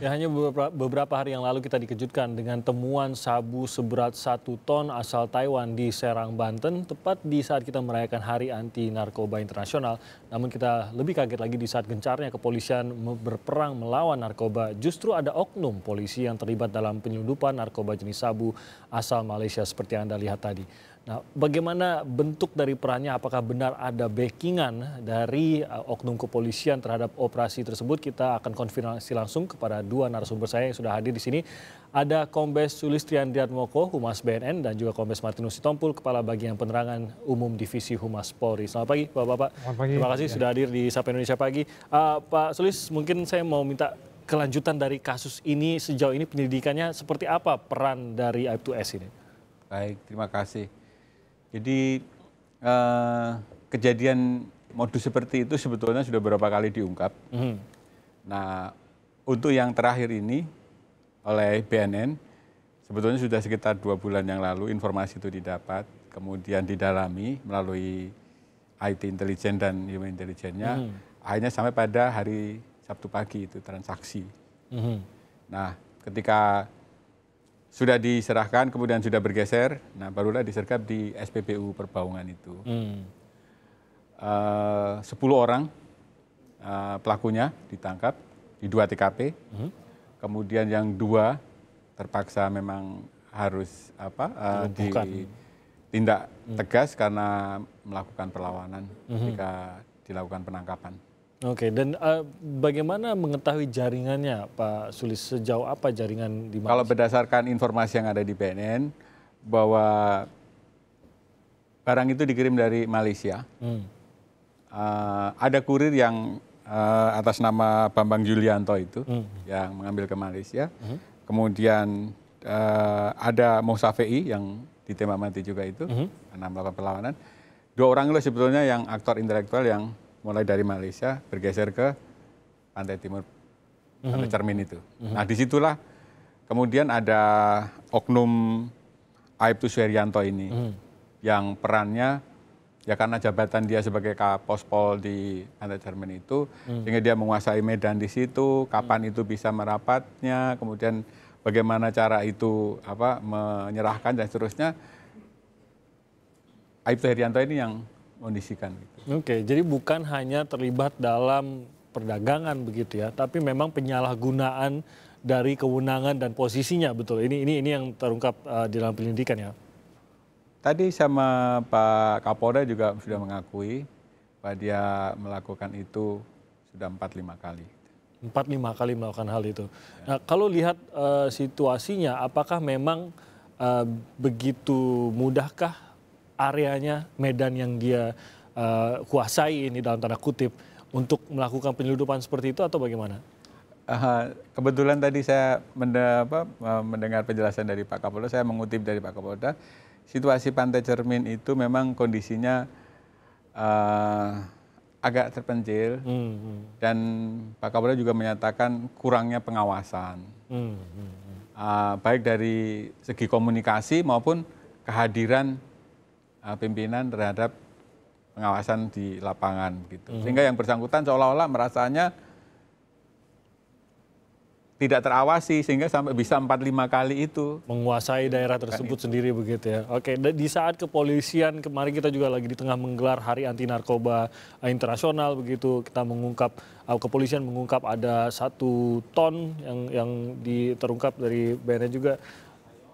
Ya, hanya beberapa hari yang lalu kita dikejutkan dengan temuan sabu seberat 1 ton asal Taiwan di Serang, Banten, tepat di saat kita merayakan Hari Anti Narkoba Internasional. Namun kita lebih kaget lagi di saat gencarnya kepolisian berperang melawan narkoba. Justru ada oknum polisi yang terlibat dalam penyelundupan narkoba jenis sabu asal Malaysia seperti yang Anda lihat tadi. Nah, bagaimana bentuk dari perannya? Apakah benar ada backingan dari oknum kepolisian terhadap operasi tersebut? Kita akan konfirmasi langsung kepada dua narasumber saya yang sudah hadir di sini. Ada Kombes Sulistian Diatmoko, Humas BNN, dan juga Kombes Martinus Sitompul, Kepala Bagian Penerangan Umum Divisi Humas Polri. Selamat pagi, Bapak-Bapak. Selamat pagi. Terima kasih sudah hadir di Sapa Indonesia Pagi. Pak Sulis, mungkin saya mau minta kelanjutan dari kasus ini. Sejauh ini penyelidikannya seperti apa peran dari Aib2S ini? Baik, terima kasih. Jadi kejadian modus seperti itu sebetulnya sudah beberapa kali diungkap. Nah, untuk yang terakhir ini oleh BNN, sebetulnya sudah sekitar 2 bulan yang lalu informasi itu didapat, kemudian didalami melalui IT intelijen dan human intelligence-nya, akhirnya sampai pada hari Sabtu pagi itu transaksi. Nah, ketika sudah diserahkan, kemudian sudah bergeser, nah barulah disergap di SPBU Perbaungan itu. 10 orang pelakunya ditangkap di 2 TKP, kemudian yang 2 terpaksa memang harus ditindak tegas karena melakukan perlawanan ketika dilakukan penangkapan. Oke, dan bagaimana mengetahui jaringannya, Pak Sulis? Sejauh apa jaringan di Malaysia? Kalau berdasarkan informasi yang ada di BNN, bahwa barang itu dikirim dari Malaysia. Ada kurir yang atas nama Bambang Julianto itu, yang mengambil ke Malaysia. Kemudian ada Mousafei yang ditembak mati juga itu, karena melakukan perlawanan. 2 orang itu sebetulnya yang aktor intelektual yang mulai dari Malaysia bergeser ke pantai timur, pantai Cermin itu. Nah, disitulah kemudian ada oknum Aibtu Suherianto ini, yang perannya ya karena jabatan dia sebagai Kapospol di pantai Cermin itu, sehingga dia menguasai medan di situ, kapan itu bisa merapatnya, kemudian bagaimana cara itu menyerahkan dan seterusnya. Aibtu Suherianto ini yang kondisikan. Oke, jadi bukan hanya terlibat dalam perdagangan begitu ya, tapi memang penyalahgunaan dari kewenangan dan posisinya, betul. Ini yang terungkap di dalam penyelidikan ya. Tadi sama Pak Kapolda juga sudah mengakui bahwa dia melakukan itu sudah 4-5 kali. 4-5 kali melakukan hal itu. Nah, kalau lihat situasinya, apakah memang begitu mudahkah areanya, medan yang dia kuasai ini dalam tanda kutip untuk melakukan penyelundupan seperti itu atau bagaimana? Kebetulan tadi saya mendengar penjelasan dari Pak Kapolda, saya mengutip dari Pak Kapolda, situasi pantai Cermin itu memang kondisinya agak terpencil, dan Pak Kapolda juga menyatakan kurangnya pengawasan, baik dari segi komunikasi maupun kehadiran pimpinan terhadap pengawasan di lapangan gitu. Sehingga yang bersangkutan seolah-olah merasanya tidak terawasi sehingga sampai bisa 4-5 kali itu menguasai daerah tersebut sendiri begitu ya. Oke, di saat kepolisian kemarin kita juga lagi di tengah menggelar Hari Anti Narkoba Internasional begitu, kita mengungkap kepolisian mengungkap ada 1 ton yang terungkap dari BNN juga.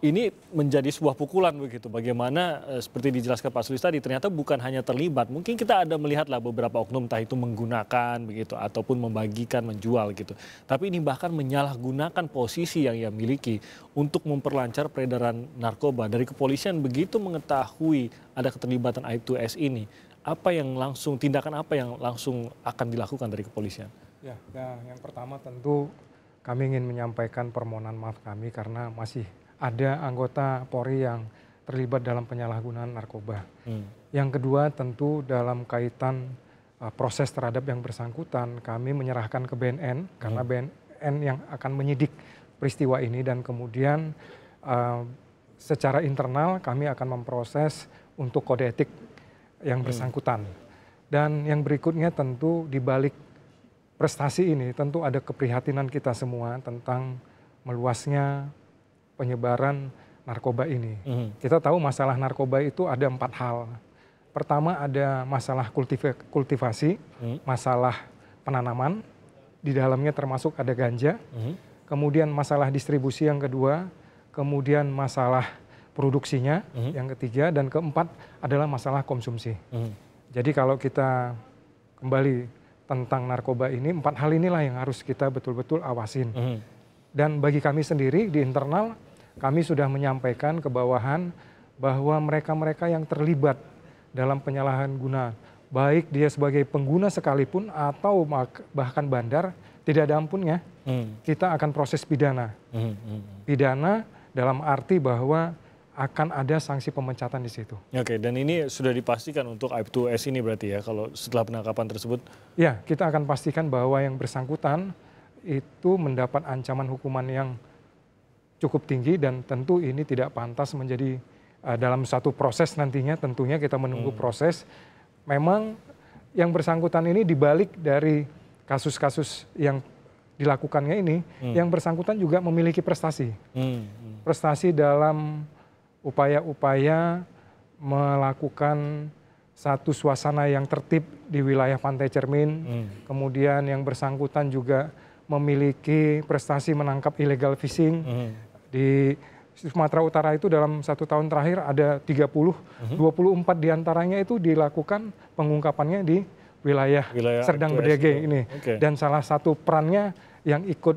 Ini menjadi sebuah pukulan begitu. Bagaimana seperti dijelaskan Pak Sulis tadi, ternyata bukan hanya terlibat. Mungkin kita ada melihatlah beberapa oknum entah itu menggunakan begitu ataupun membagikan, menjual gitu. Tapi ini bahkan menyalahgunakan posisi yang ia miliki untuk memperlancar peredaran narkoba. Dari kepolisian begitu mengetahui ada keterlibatan Aib2S ini, tindakan apa yang langsung akan dilakukan dari kepolisian? Ya, yang pertama tentu kami ingin menyampaikan permohonan maaf kami karena masih ada anggota Polri yang terlibat dalam penyalahgunaan narkoba. Yang kedua tentu dalam kaitan proses terhadap yang bersangkutan, kami menyerahkan ke BNN karena BNN yang akan menyidik peristiwa ini, dan kemudian secara internal kami akan memproses untuk kode etik yang bersangkutan. Dan yang berikutnya tentu di balik prestasi ini tentu ada keprihatinan kita semua tentang meluasnya penyebaran narkoba ini. Kita tahu masalah narkoba itu ada 4 hal. Pertama ada masalah kultivasi, masalah penanaman, di dalamnya termasuk ada ganja. Kemudian masalah distribusi yang kedua, kemudian masalah produksinya yang ketiga, dan keempat adalah masalah konsumsi. Jadi kalau kita kembali tentang narkoba ini, 4 hal inilah yang harus kita betul-betul awasin. Dan bagi kami sendiri di internal, kami sudah menyampaikan ke bawahan bahwa mereka-mereka yang terlibat dalam penyalahan guna, baik dia sebagai pengguna sekalipun atau bahkan bandar, tidak ada ampunnya, kita akan proses pidana. Pidana dalam arti bahwa akan ada sanksi pemecatan di situ. Oke, dan ini sudah dipastikan untuk Aib2S ini berarti ya, kalau setelah penangkapan tersebut? Ya, kita akan pastikan bahwa yang bersangkutan itu mendapat ancaman hukuman yang cukup tinggi, dan tentu ini tidak pantas menjadi dalam satu proses nantinya, tentunya kita menunggu proses. Memang yang bersangkutan ini dibalik dari kasus-kasus yang dilakukannya ini, yang bersangkutan juga memiliki prestasi. Prestasi dalam upaya-upaya melakukan satu suasana yang tertib di wilayah Pantai Cermin. Kemudian yang bersangkutan juga memiliki prestasi menangkap illegal fishing. Di Sumatera Utara itu dalam 1 tahun terakhir ada 30, 24 diantaranya itu dilakukan pengungkapannya di wilayah Serdang Bedage ini. Dan salah satu perannya yang ikut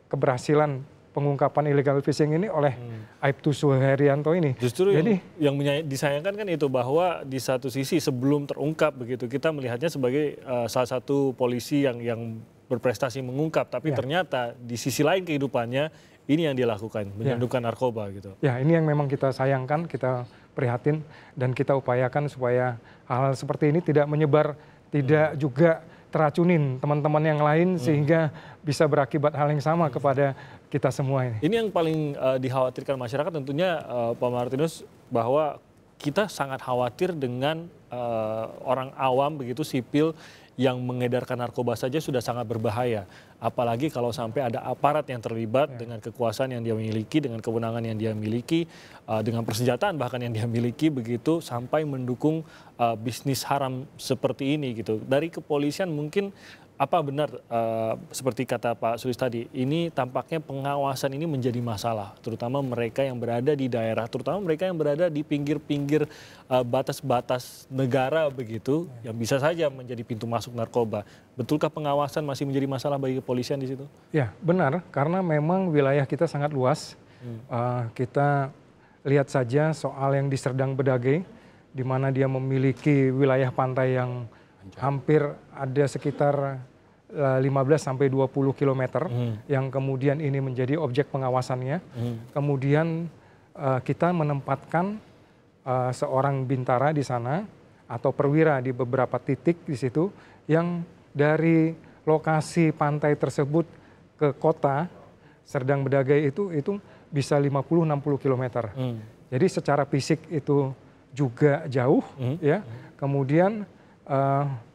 keberhasilan pengungkapan illegal fishing ini oleh Aibtu Suherianto ini. Justru yang disayangkan kan itu, bahwa di satu sisi sebelum terungkap begitu, kita melihatnya sebagai salah satu polisi yang berprestasi mengungkap, tapi ternyata di sisi lain kehidupannya ini yang dilakukan, menyelundupkan narkoba gitu. Ya, ini yang memang kita sayangkan, kita prihatin, dan kita upayakan supaya hal-hal seperti ini tidak menyebar, tidak juga teracunin teman-teman yang lain, sehingga bisa berakibat hal yang sama kepada kita semua ini. Ini yang paling dikhawatirkan masyarakat tentunya, Pak Martinus, bahwa kita sangat khawatir dengan orang awam begitu, sipil, yang mengedarkan narkoba saja sudah sangat berbahaya. Apalagi kalau sampai ada aparat yang terlibat dengan kekuasaan yang dia miliki, dengan kewenangan yang dia miliki, dengan persenjataan bahkan yang dia miliki begitu, sampai mendukung bisnis haram seperti ini gitu. Dari kepolisian mungkin apa benar seperti kata Pak Sulis tadi, ini tampaknya pengawasan ini menjadi masalah, terutama mereka yang berada di daerah, terutama mereka yang berada di pinggir-pinggir batas-batas negara begitu, yang bisa saja menjadi pintu masuk narkoba. Betulkah pengawasan masih menjadi masalah bagi kepolisian di situ? Ya, benar, karena memang wilayah kita sangat luas. Kita lihat saja soal yang di Serdang Bedage, di mana dia memiliki wilayah pantai yang hampir ada sekitar 15-20 km yang kemudian ini menjadi objek pengawasannya. Kemudian kita menempatkan seorang bintara di sana atau perwira di beberapa titik di situ, yang dari lokasi pantai tersebut ke kota Serdang Bedage itu bisa 50-60 km. Jadi secara fisik itu juga jauh, ya. Kemudian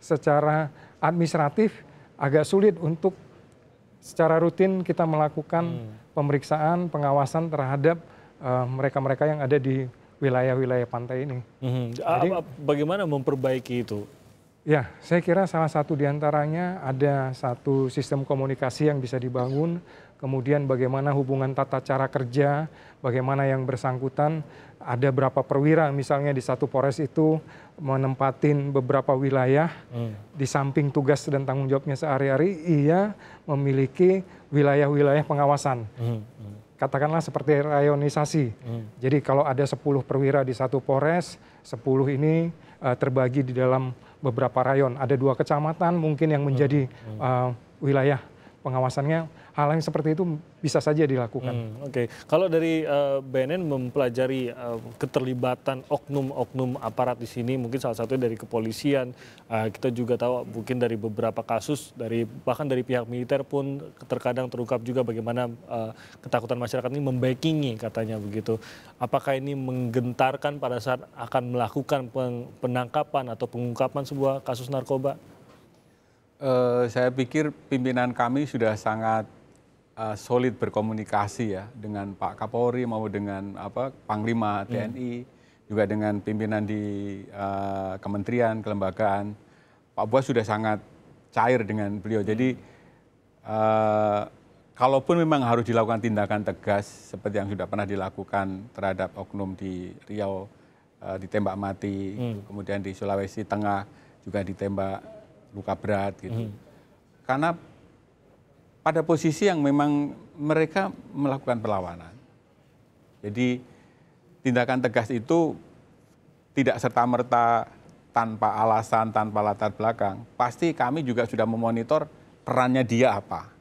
secara administratif agak sulit untuk secara rutin kita melakukan pemeriksaan, pengawasan terhadap mereka-mereka yang ada di wilayah-wilayah pantai ini. Jadi, bagaimana memperbaiki itu? Ya, saya kira salah satu diantaranya ada satu sistem komunikasi yang bisa dibangun, kemudian bagaimana hubungan tata cara kerja, bagaimana yang bersangkutan, ada berapa perwira misalnya di satu Polres itu menempatin beberapa wilayah, di samping tugas dan tanggung jawabnya sehari-hari, ia memiliki wilayah-wilayah pengawasan. Katakanlah seperti rayonisasi. Jadi kalau ada 10 perwira di satu Polres, 10 ini terbagi di dalam beberapa rayon. Ada 2 kecamatan mungkin yang menjadi wilayah pengawasannya. Hal yang seperti itu bisa saja dilakukan. Oke. Kalau dari BNN mempelajari keterlibatan oknum-oknum aparat di sini, mungkin salah satunya dari kepolisian, kita juga tahu mungkin dari beberapa kasus, bahkan dari pihak militer pun terkadang terungkap juga bagaimana ketakutan masyarakat ini membackingi katanya begitu. Apakah ini menggentarkan pada saat akan melakukan penangkapan atau pengungkapan sebuah kasus narkoba? Saya pikir pimpinan kami sudah sangat solid berkomunikasi ya dengan Pak Kapolri maupun dengan Panglima TNI, juga dengan pimpinan di kementerian, kelembagaan. Pak Buas sudah sangat cair dengan beliau. Jadi kalaupun memang harus dilakukan tindakan tegas seperti yang sudah pernah dilakukan terhadap oknum di Riau, ditembak mati, kemudian di Sulawesi Tengah juga ditembak luka berat gitu. Karena pada posisi yang memang mereka melakukan perlawanan. Jadi tindakan tegas itu tidak serta-merta tanpa alasan, tanpa latar belakang. Pasti kami juga sudah memonitor perannya dia apa.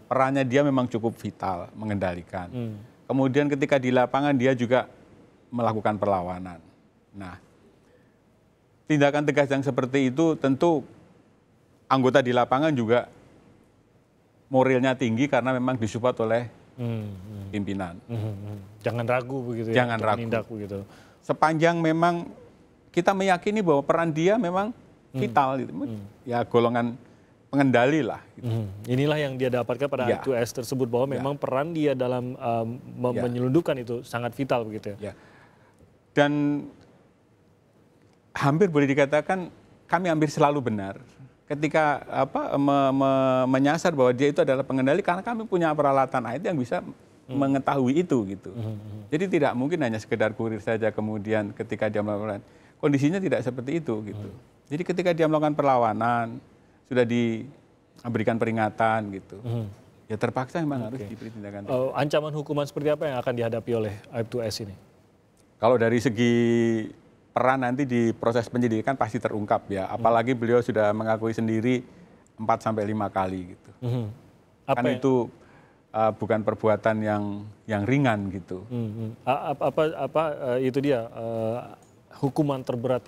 Perannya dia memang cukup vital, mengendalikan. Kemudian ketika di lapangan dia juga melakukan perlawanan. Nah, tindakan tegas yang seperti itu tentu anggota di lapangan juga moralnya tinggi karena memang disupport oleh pimpinan. Jangan ragu begitu ya. Jangan ragu. Menindak begitu. Sepanjang memang kita meyakini bahwa peran dia memang vital, gitu. Ya golongan pengendali lah. Gitu. Inilah yang dia dapatkan pada I2S tersebut bahwa memang peran dia dalam menyelundupkan itu sangat vital begitu ya. Dan hampir boleh dikatakan kami hampir selalu benar ketika menyasar bahwa dia itu adalah pengendali karena kami punya peralatan IT yang bisa mengetahui itu gitu. Jadi tidak mungkin hanya sekedar kurir saja kemudian ketika dia melakukan kondisinya tidak seperti itu gitu. Jadi ketika dia melakukan perlawanan sudah diberikan peringatan gitu. Ya terpaksa memang harus diberi tindakan. Ancaman hukuman seperti apa yang akan dihadapi oleh I2S ini? Kalau dari segi peran nanti di proses penyidikan pasti terungkap ya. Apalagi beliau sudah mengakui sendiri 4-5 kali gitu. Kan itu bukan perbuatan yang ringan gitu. Itu dia hukuman terberat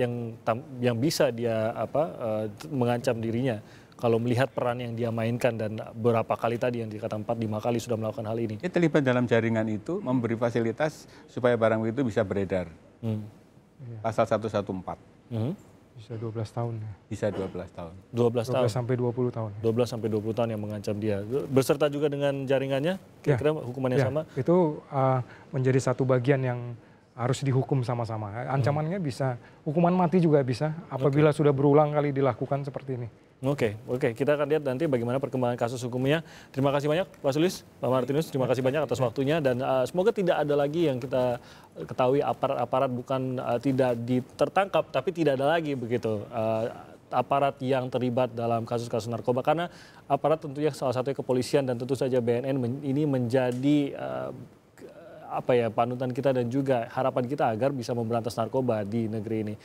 yang bisa dia mengancam dirinya kalau melihat peran yang dia mainkan dan berapa kali tadi yang dikatakan 4-5 kali sudah melakukan hal ini. Dia terlibat dalam jaringan itu memberi fasilitas supaya barang itu bisa beredar. Pasal 114. Bisa 12 tahun. Bisa 12 tahun. 12 tahun. 12 sampai 20 tahun. 12 sampai 20 tahun yang mengancam dia. Berserta juga dengan jaringannya, kira-kira hukumannya sama? Itu menjadi satu bagian yang harus dihukum sama-sama. Ancamannya bisa, hukuman mati juga bisa apabila sudah berulang kali dilakukan seperti ini. Oke. Kita akan lihat nanti bagaimana perkembangan kasus hukumnya. Terima kasih banyak Pak Sulis, Pak Martinus, terima kasih banyak atas waktunya dan semoga tidak ada lagi yang kita ketahui aparat-aparat bukan tidak tertangkap tapi tidak ada lagi begitu aparat yang terlibat dalam kasus-kasus narkoba karena aparat tentunya salah satunya kepolisian dan tentu saja BNN ini menjadi panutan kita dan juga harapan kita agar bisa memberantas narkoba di negeri ini.